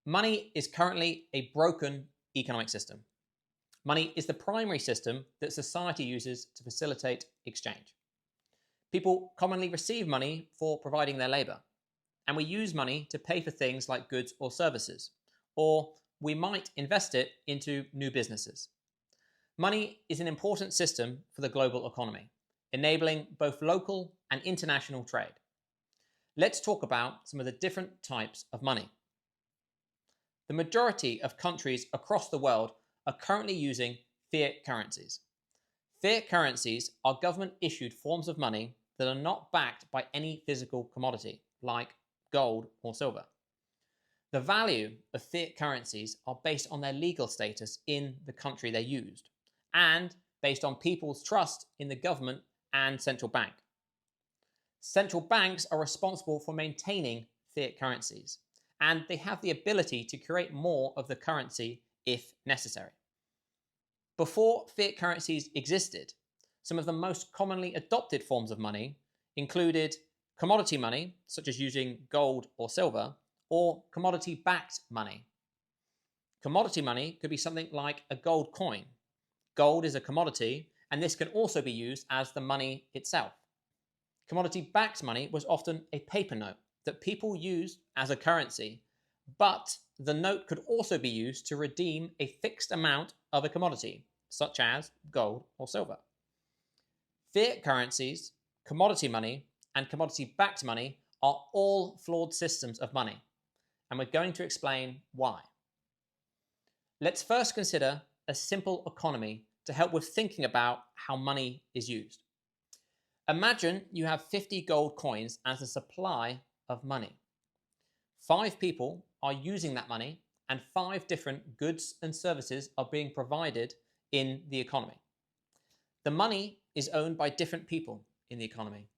Money is currently a broken economic system. Money is the primary system that society uses to facilitate exchange. People commonly receive money for providing their labor, and we use money to pay for things like goods or services, or we might invest it into new businesses. Money is an important system for the global economy, enabling both local and international trade. Let's talk about some of the different types of money. The majority of countries across the world are currently using fiat currencies. Fiat currencies are government-issued forms of money that are not backed by any physical commodity, like gold or silver. The value of fiat currencies are based on their legal status in the country they're used, and based on people's trust in the government and central bank. Central banks are responsible for maintaining fiat currencies, and they have the ability to create more of the currency if necessary. Before fiat currencies existed, some of the most commonly adopted forms of money included commodity money, such as using gold or silver, or commodity-backed money. Commodity money could be something like a gold coin. Gold is a commodity, and this can also be used as the money itself. Commodity-backed money was often a paper note that people used as a currency, but the note could also be used to redeem a fixed amount of a commodity, such as gold or silver. Fiat currencies, commodity money, and commodity-backed money are all flawed systems of money, and we're going to explain why. Let's first consider a simple economy to help with thinking about how money is used. Imagine you have 50 gold coins as a supply of money. 5 people are using that money, and 5 different goods and services are being provided in the economy. The money is owned by different people in the economy,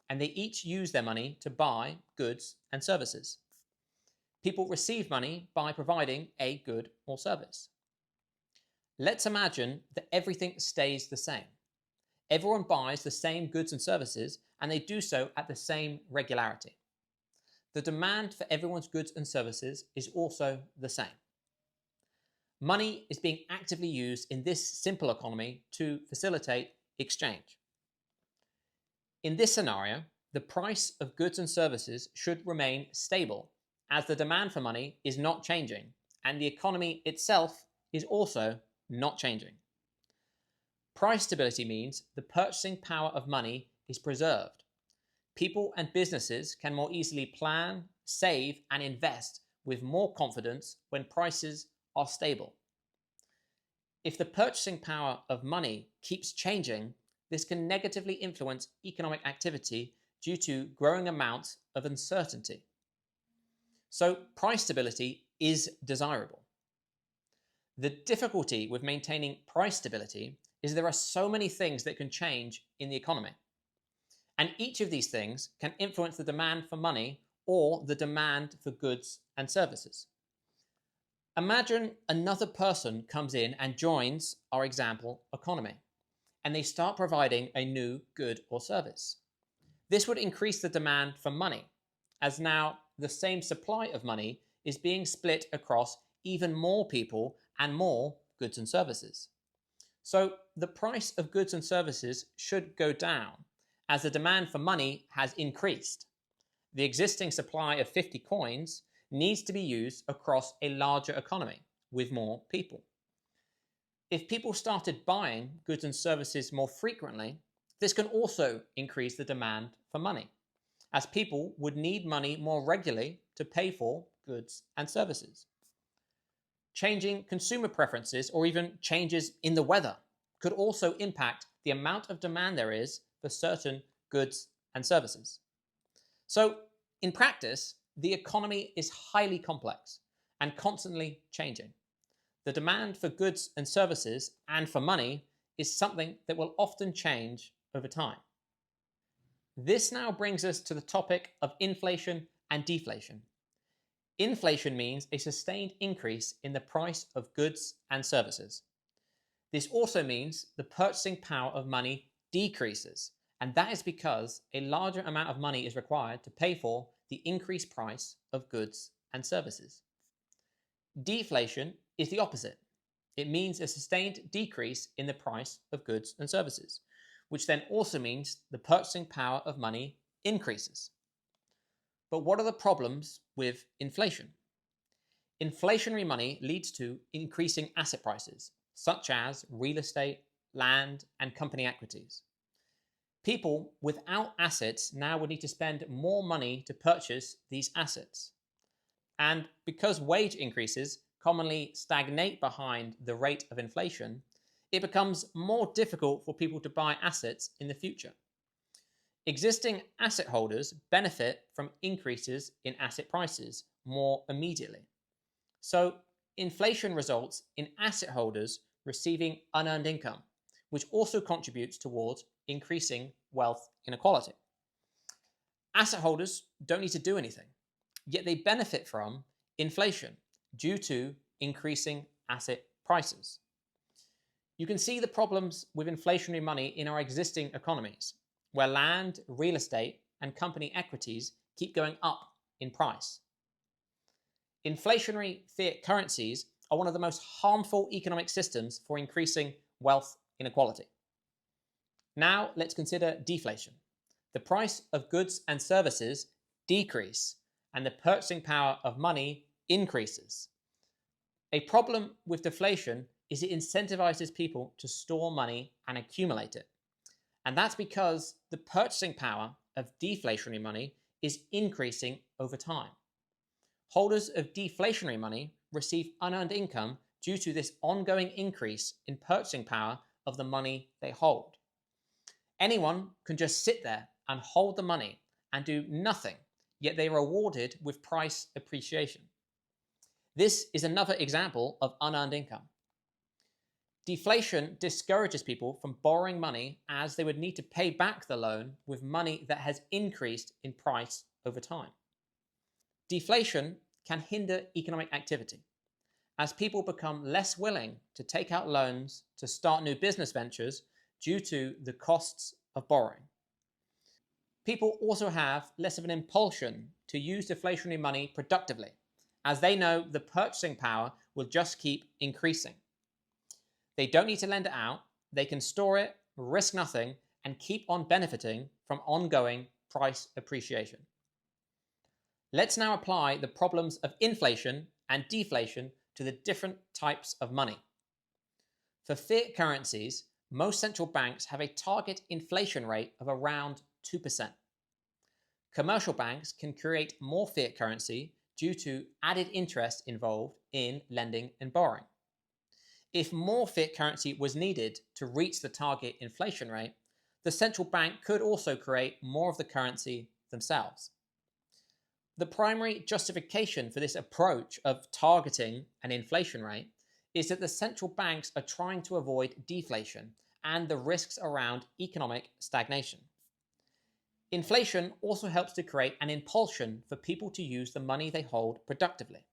and they each use their money to buy goods and services. People receive money by providing a good or service. Let's imagine that everything stays the same. Everyone buys the same goods and services, and they do so at the same regularity. The demand for everyone's goods and services is also the same. Money is being actively used in this simple economy to facilitate exchange. In this scenario, the price of goods and services should remain stable, as the demand for money is not changing, and the economy itself is also not changing. Price stability means the purchasing power of money is preserved. People and businesses can more easily plan, save, and invest with more confidence when prices are stable. If the purchasing power of money keeps changing, this can negatively influence economic activity due to growing amounts of uncertainty. So price stability is desirable. The difficulty with maintaining price stability is there are so many things that can change in the economy. And each of these things can influence the demand for money or the demand for goods and services. Imagine another person comes in and joins our example economy, and they start providing a new good or service. This would increase the demand for money, as now the same supply of money is being split across even more people and more goods and services. So the price of goods and services should go down as the demand for money has increased. The existing supply of 50 coins needs to be used across a larger economy with more people. If people started buying goods and services more frequently, this can also increase the demand for money, as people would need money more regularly to pay for goods and services. Changing consumer preferences or even changes in the weather could also impact the amount of demand there is for certain goods and services. So, in practice, the economy is highly complex and constantly changing. The demand for goods and services and for money is something that will often change over time. This now brings us to the topic of inflation and deflation. Inflation means a sustained increase in the price of goods and services. This also means the purchasing power of money decreases, and that is because a larger amount of money is required to pay for the increased price of goods and services. Deflation is the opposite. It means a sustained decrease in the price of goods and services, which then also means the purchasing power of money increases. But what are the problems with inflation? Inflationary money leads to increasing asset prices, such as real estate, land, and company equities. People without assets now would need to spend more money to purchase these assets. And because wage increases commonly stagnate behind the rate of inflation, it becomes more difficult for people to buy assets in the future. Existing asset holders benefit from increases in asset prices more immediately. So, inflation results in asset holders receiving unearned income, which also contributes towards increasing wealth inequality. Asset holders don't need to do anything, yet they benefit from inflation due to increasing asset prices. You can see the problems with inflationary money in our existing economies, where land, real estate, and company equities keep going up in price. Inflationary fiat currencies are one of the most harmful economic systems for increasing wealth inequality. Now let's consider deflation. The price of goods and services decrease and the purchasing power of money increases. A problem with deflation is it incentivizes people to store money and accumulate it. And that's because the purchasing power of deflationary money is increasing over time. Holders of deflationary money receive unearned income due to this ongoing increase in purchasing power of the money they hold. Anyone can just sit there and hold the money and do nothing, yet they are rewarded with price appreciation. This is another example of unearned income. Deflation discourages people from borrowing money as they would need to pay back the loan with money that has increased in price over time. Deflation can hinder economic activity as people become less willing to take out loans to start new business ventures due to the costs of borrowing. People also have less of an impulsion to use deflationary money productively, as they know the purchasing power will just keep increasing. They don't need to lend it out, they can store it, risk nothing, and keep on benefiting from ongoing price appreciation. Let's now apply the problems of inflation and deflation to the different types of money. For fiat currencies, most central banks have a target inflation rate of around 2%. Commercial banks can create more fiat currency due to added interest involved in lending and borrowing. If more fiat currency was needed to reach the target inflation rate, the central bank could also create more of the currency themselves. The primary justification for this approach of targeting an inflation rate is that the central banks are trying to avoid deflation and the risks around economic stagnation. Inflation also helps to create an impulsion for people to use the money they hold productively,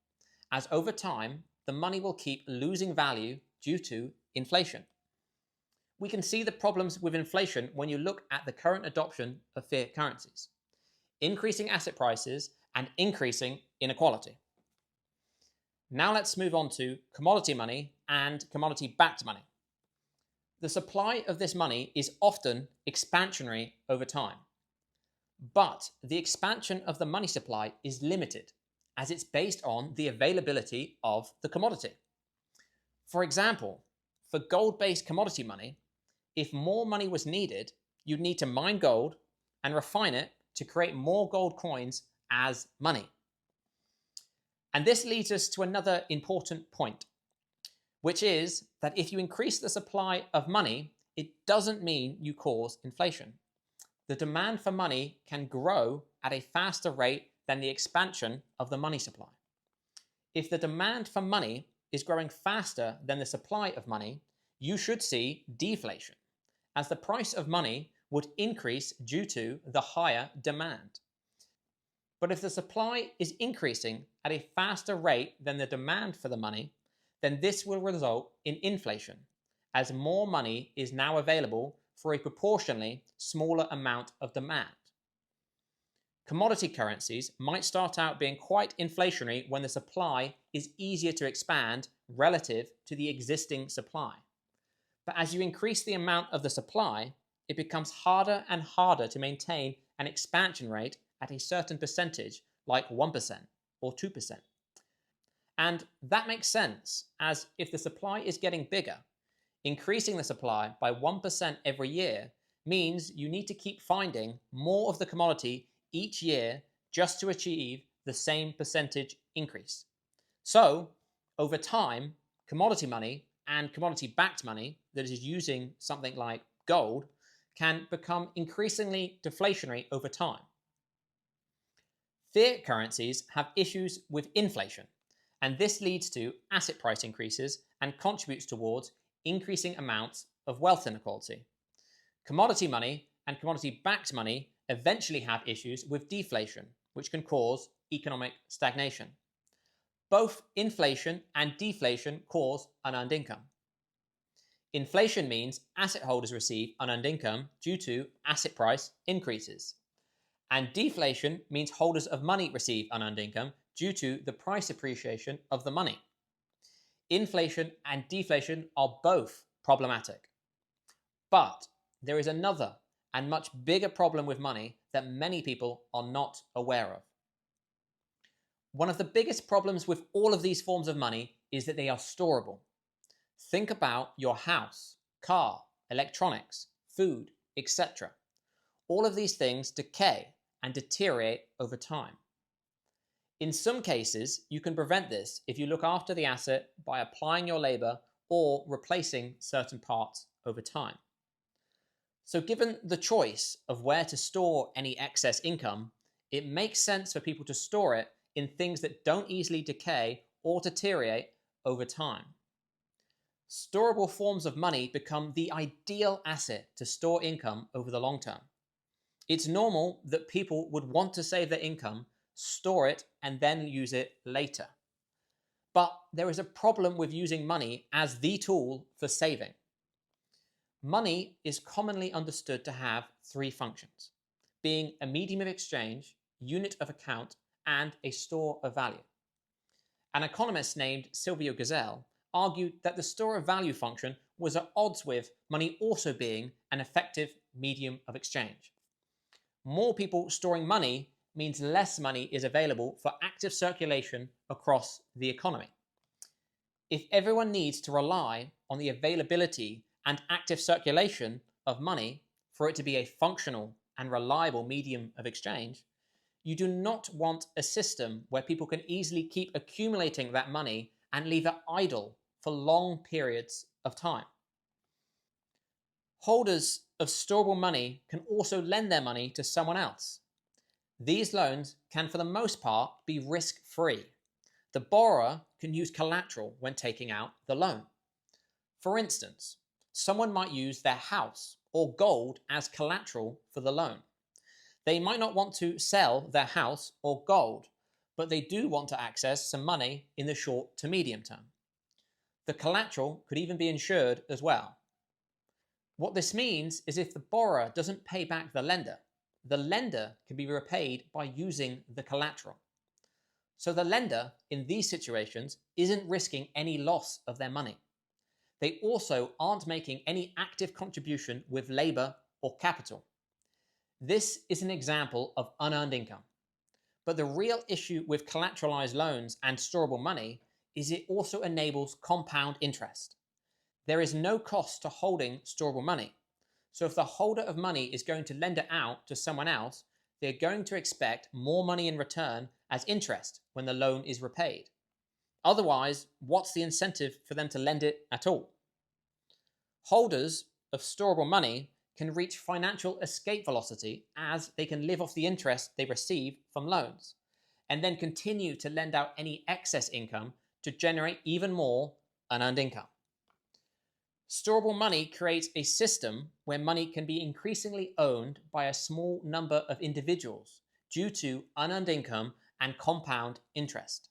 as over time, the money will keep losing value due to inflation. We can see the problems with inflation when you look at the current adoption of fiat currencies, increasing asset prices and increasing inequality. Now let's move on to commodity money and commodity-backed money. The supply of this money is often expansionary over time, but the expansion of the money supply is limited as it's based on the availability of the commodity. For example, for gold-based commodity money, if more money was needed, you'd need to mine gold and refine it to create more gold coins as money. And this leads us to another important point, which is that if you increase the supply of money, it doesn't mean you cause inflation. The demand for money can grow at a faster rate than the expansion of the money supply. If the demand for money is growing faster than the supply of money, you should see deflation, as the price of money would increase due to the higher demand. But if the supply is increasing at a faster rate than the demand for the money, then this will result in inflation, as more money is now available for a proportionally smaller amount of demand. Commodity currencies might start out being quite inflationary when the supply is easier to expand relative to the existing supply. But as you increase the amount of the supply, it becomes harder and harder to maintain an expansion rate at a certain percentage, like 1% or 2%. And that makes sense, as if the supply is getting bigger, increasing the supply by 1% every year means you need to keep finding more of the commodity each year just to achieve the same percentage increase. So, over time, commodity money and commodity-backed money that is using something like gold can become increasingly deflationary over time. Fiat currencies have issues with inflation, and this leads to asset price increases and contributes towards increasing amounts of wealth inequality. Commodity money and commodity-backed money eventually have issues with deflation, which can cause economic stagnation. Both inflation and deflation cause unearned income. Inflation means asset holders receive unearned income due to asset price increases. And deflation means holders of money receive unearned income due to the price appreciation of the money. Inflation and deflation are both problematic. But there is another and much bigger problem with money that many people are not aware of. One of the biggest problems with all of these forms of money is that they are storable. Think about your house, car, electronics, food, etc. All of these things decay and deteriorate over time. In some cases, you can prevent this if you look after the asset by applying your labor or replacing certain parts over time. So given the choice of where to store any excess income, it makes sense for people to store it in things that don't easily decay or deteriorate over time. Storable forms of money become the ideal asset to store income over the long term. It's normal that people would want to save their income, store it, and then use it later. But there is a problem with using money as the tool for saving. Money is commonly understood to have three functions, being a medium of exchange, unit of account, and a store of value. An economist named Silvio Gesell argued that the store of value function was at odds with money also being an effective medium of exchange. More people storing money means less money is available for active circulation across the economy. If everyone needs to rely on the availability and active circulation of money for it to be a functional and reliable medium of exchange, you do not want a system where people can easily keep accumulating that money and leave it idle for long periods of time. Holders of storable money can also lend their money to someone else. These loans can, for the most part, be risk-free. The borrower can use collateral when taking out the loan. For instance, someone might use their house or gold as collateral for the loan. They might not want to sell their house or gold, but they do want to access some money in the short to medium term. The collateral could even be insured as well. What this means is if the borrower doesn't pay back the lender can be repaid by using the collateral. So the lender, in these situations, isn't risking any loss of their money. They also aren't making any active contribution with labor or capital. This is an example of unearned income. But the real issue with collateralized loans and storable money is it also enables compound interest. There is no cost to holding storable money. So if the holder of money is going to lend it out to someone else, they're going to expect more money in return as interest when the loan is repaid. Otherwise, what's the incentive for them to lend it at all? Holders of storable money can reach financial escape velocity as they can live off the interest they receive from loans, and then continue to lend out any excess income to generate even more unearned income. Storable money creates a system where money can be increasingly owned by a small number of individuals due to unearned income and compound interest.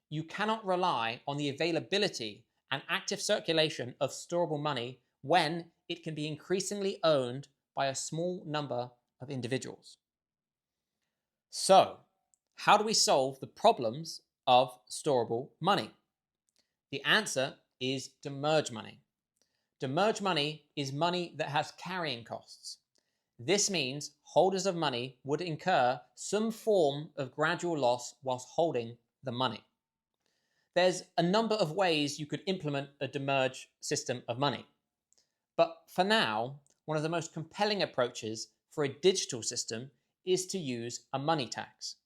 You cannot rely on the availability and active circulation of storable money when it can be increasingly owned by a small number of individuals. So, how do we solve the problems of storable money? The answer is demurrage money. Demurrage money is money that has carrying costs. This means holders of money would incur some form of gradual loss whilst holding the money. There's a number of ways you could implement a demurrage system of money. But for now, one of the most compelling approaches for a digital system is to use a money tax.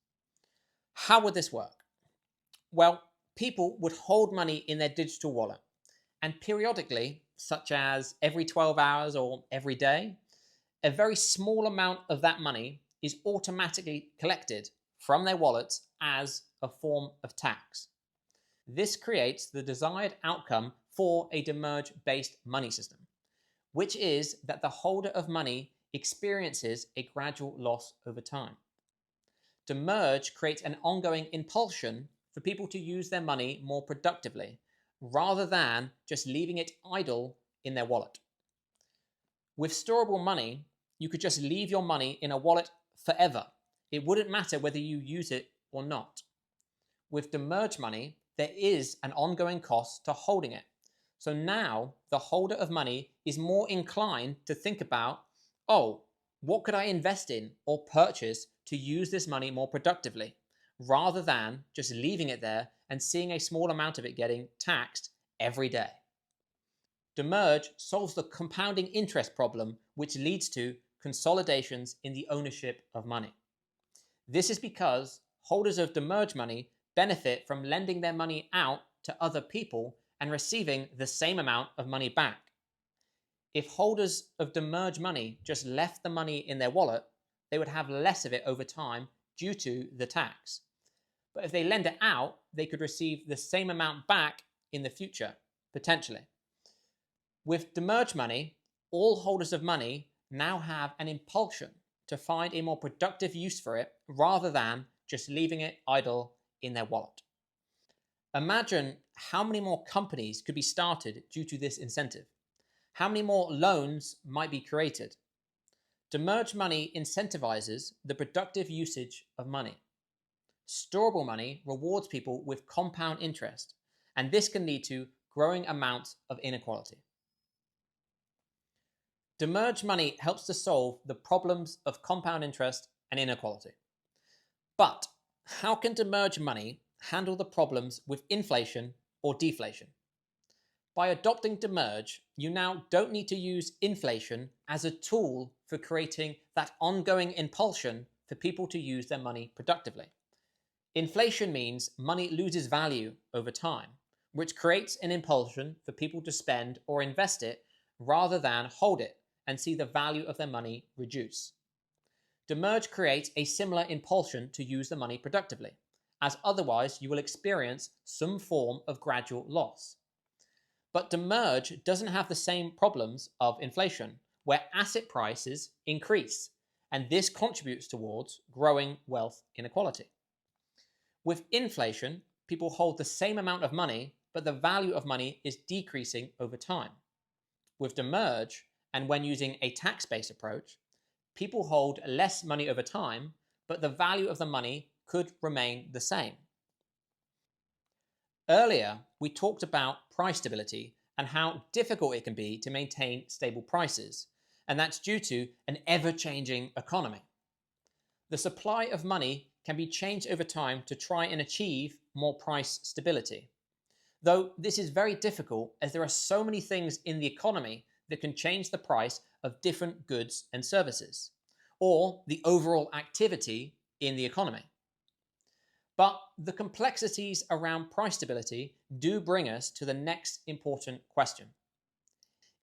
How would this work? Well, people would hold money in their digital wallet, and periodically, such as every 12 hours or every day, a very small amount of that money is automatically collected from their wallets as a form of tax. This creates the desired outcome for a demurrage-based money system, which is that the holder of money experiences a gradual loss over time. Demurrage creates an ongoing impulsion for people to use their money more productively, rather than just leaving it idle in their wallet. With storable money, you could just leave your money in a wallet forever. It wouldn't matter whether you use it or not. With demurrage money, there is an ongoing cost to holding it. So now the holder of money is more inclined to think about, oh, what could I invest in or purchase to use this money more productively, rather than just leaving it there and seeing a small amount of it getting taxed every day. Demurrage solves the compounding interest problem, which leads to consolidations in the ownership of money. This is because holders of demurrage money benefit from lending their money out to other people and receiving the same amount of money back. If holders of demurrage money just left the money in their wallet, they would have less of it over time due to the tax. But if they lend it out, they could receive the same amount back in the future, potentially. With demurrage money, all holders of money now have an impulsion to find a more productive use for it rather than just leaving it idle in their wallet. Imagine how many more companies could be started due to this incentive. How many more loans might be created? Demurrage money incentivizes the productive usage of money. Storable money rewards people with compound interest, and this can lead to growing amounts of inequality. Demurrage money helps to solve the problems of compound interest and inequality. But how can demurrage money handle the problems with inflation or deflation? By adopting demurrage, you now don't need to use inflation as a tool for creating that ongoing impulsion for people to use their money productively. Inflation means money loses value over time, which creates an impulsion for people to spend or invest it rather than hold it and see the value of their money reduce. Demurrage creates a similar impulsion to use the money productively, as otherwise you will experience some form of gradual loss. But demurrage doesn't have the same problems of inflation, where asset prices increase, and this contributes towards growing wealth inequality. With inflation, people hold the same amount of money, but the value of money is decreasing over time. With demurrage, and when using a tax-based approach, people hold less money over time, but the value of the money could remain the same. Earlier, we talked about price stability and how difficult it can be to maintain stable prices, and that's due to an ever-changing economy. The supply of money can be changed over time to try and achieve more price stability. Though this is very difficult as there are so many things in the economy that can change the price of different goods and services, or the overall activity in the economy. But the complexities around price stability do bring us to the next important question.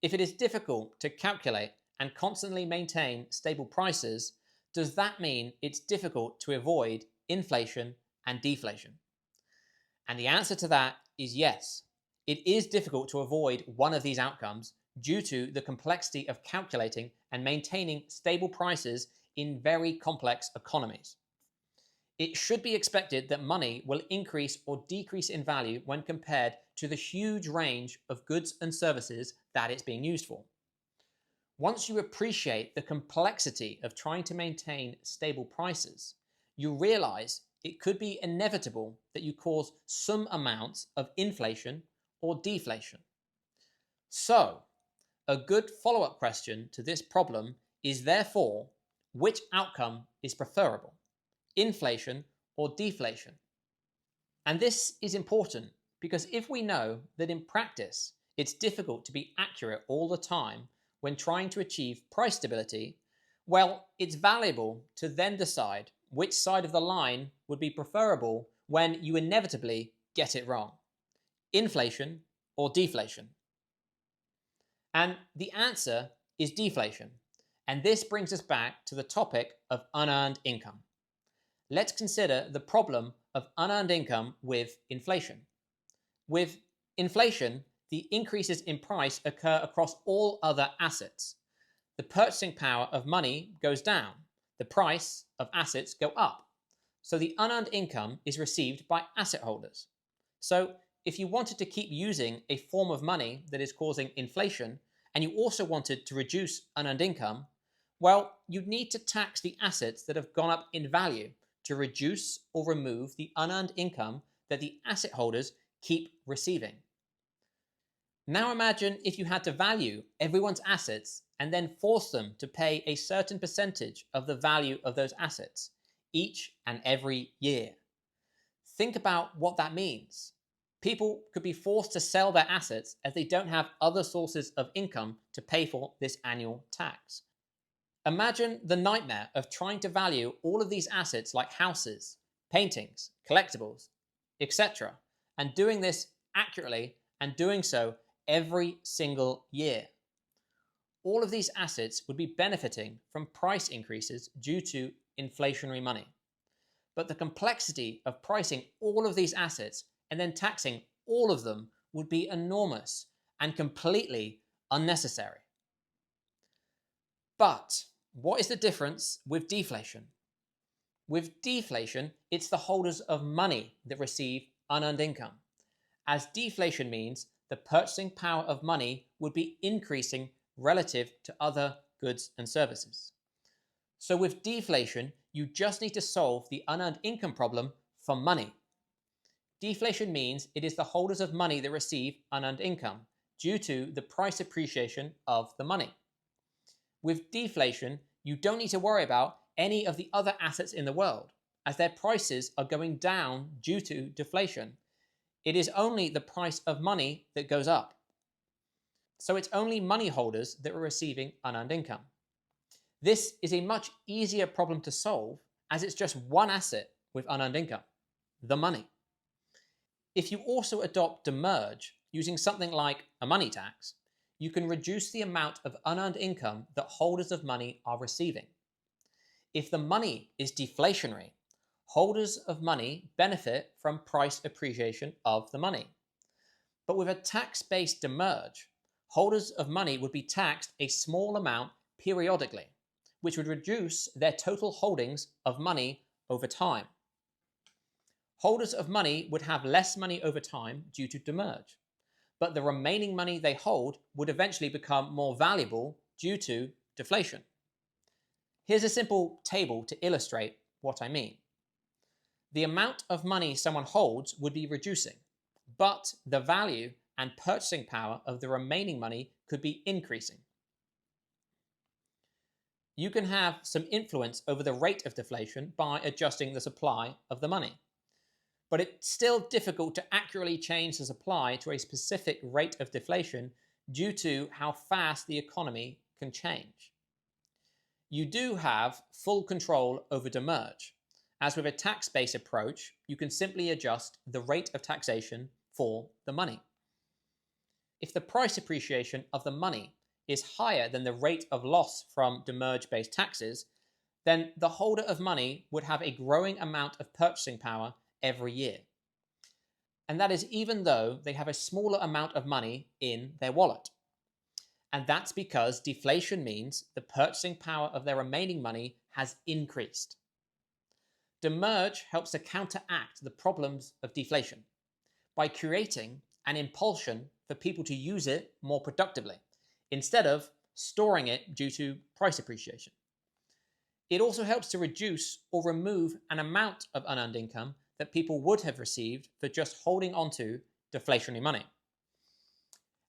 If it is difficult to calculate and constantly maintain stable prices, does that mean it's difficult to avoid inflation and deflation? And the answer to that is yes. It is difficult to avoid one of these outcomes due to the complexity of calculating and maintaining stable prices in very complex economies. It should be expected that money will increase or decrease in value when compared to the huge range of goods and services that it's being used for. Once you appreciate the complexity of trying to maintain stable prices, you realize it could be inevitable that you cause some amount of inflation or deflation. So, a good follow-up question to this problem is therefore, which outcome is preferable, inflation or deflation? And this is important because if we know that in practice it's difficult to be accurate all the time when trying to achieve price stability, well, it's valuable to then decide which side of the line would be preferable when you inevitably get it wrong, inflation or deflation. And the answer is deflation. And this brings us back to the topic of unearned income. Let's consider the problem of unearned income with inflation. With inflation, the increases in price occur across all other assets. The purchasing power of money goes down. The price of assets go up. So the unearned income is received by asset holders. So if you wanted to keep using a form of money that is causing inflation, and you also wanted to reduce unearned income, well, you'd need to tax the assets that have gone up in value to reduce or remove the unearned income that the asset holders keep receiving. Now imagine if you had to value everyone's assets and then force them to pay a certain percentage of the value of those assets each and every year. Think about what that means. People could be forced to sell their assets as they don't have other sources of income to pay for this annual tax. Imagine the nightmare of trying to value all of these assets like houses, paintings, collectibles, etc., and doing this accurately and doing so every single year. All of these assets would be benefiting from price increases due to inflationary money. But the complexity of pricing all of these assets and then taxing all of them would be enormous and completely unnecessary. But what is the difference with deflation? With deflation, it's the holders of money that receive unearned income, as deflation means the purchasing power of money would be increasing relative to other goods and services. So with deflation, you just need to solve the unearned income problem for money. Deflation means it is the holders of money that receive unearned income due to the price appreciation of the money. With deflation, you don't need to worry about any of the other assets in the world, as their prices are going down due to deflation. It is only the price of money that goes up. So it's only money holders that are receiving unearned income. This is a much easier problem to solve as it's just one asset with unearned income, the money. If you also adopt demurrage using something like a money tax, you can reduce the amount of unearned income that holders of money are receiving. If the money is deflationary, holders of money benefit from price appreciation of the money. But with a tax-based demurrage, holders of money would be taxed a small amount periodically, which would reduce their total holdings of money over time. Holders of money would have less money over time due to demurrage, but the remaining money they hold would eventually become more valuable due to deflation. Here's a simple table to illustrate what I mean. The amount of money someone holds would be reducing, but the value and purchasing power of the remaining money could be increasing. You can have some influence over the rate of deflation by adjusting the supply of the money. But it's still difficult to accurately change the supply to a specific rate of deflation due to how fast the economy can change. You do have full control over demurrage, as with a tax-based approach, you can simply adjust the rate of taxation for the money. If the price appreciation of the money is higher than the rate of loss from demurrage-based taxes, then the holder of money would have a growing amount of purchasing power every year. And that is even though they have a smaller amount of money in their wallet. And that's because deflation means the purchasing power of their remaining money has increased. Demurrage helps to counteract the problems of deflation by creating an impulsion for people to use it more productively, instead of storing it due to price appreciation. It also helps to reduce or remove an amount of unearned income that people would have received for just holding onto deflationary money.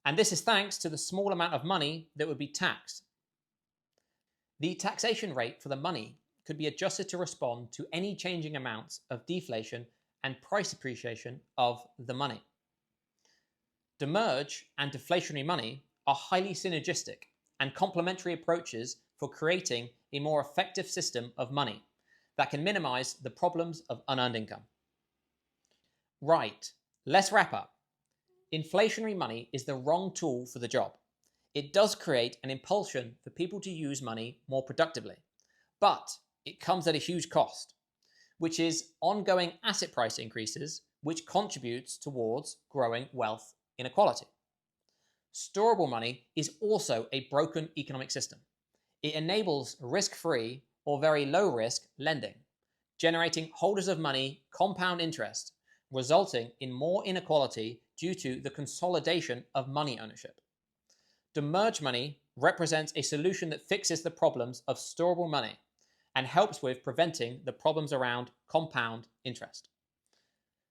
And this is thanks to the small amount of money that would be taxed. The taxation rate for the money could be adjusted to respond to any changing amounts of deflation and price appreciation of the money. Demurrage and deflationary money are highly synergistic and complementary approaches for creating a more effective system of money that can minimize the problems of unearned income. Right, let's wrap up. Inflationary money is the wrong tool for the job. It does create an impulsion for people to use money more productively, but it comes at a huge cost, which is ongoing asset price increases, which contributes towards growing wealth inequality. Storable money is also a broken economic system. It enables risk-free or very low-risk lending, generating holders of money compound interest, resulting in more inequality due to the consolidation of money ownership. Demurrage money represents a solution that fixes the problems of storable money and helps with preventing the problems around compound interest.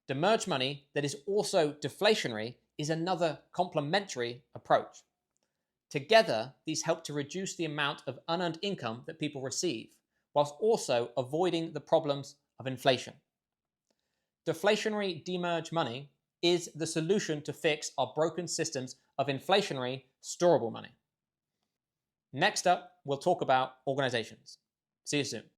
Demurrage money that is also deflationary is another complementary approach. Together, these help to reduce the amount of unearned income that people receive, whilst also avoiding the problems of inflation. Deflationary demurrage money is the solution to fix our broken systems of inflationary storable money. Next up, we'll talk about organizations. See you soon.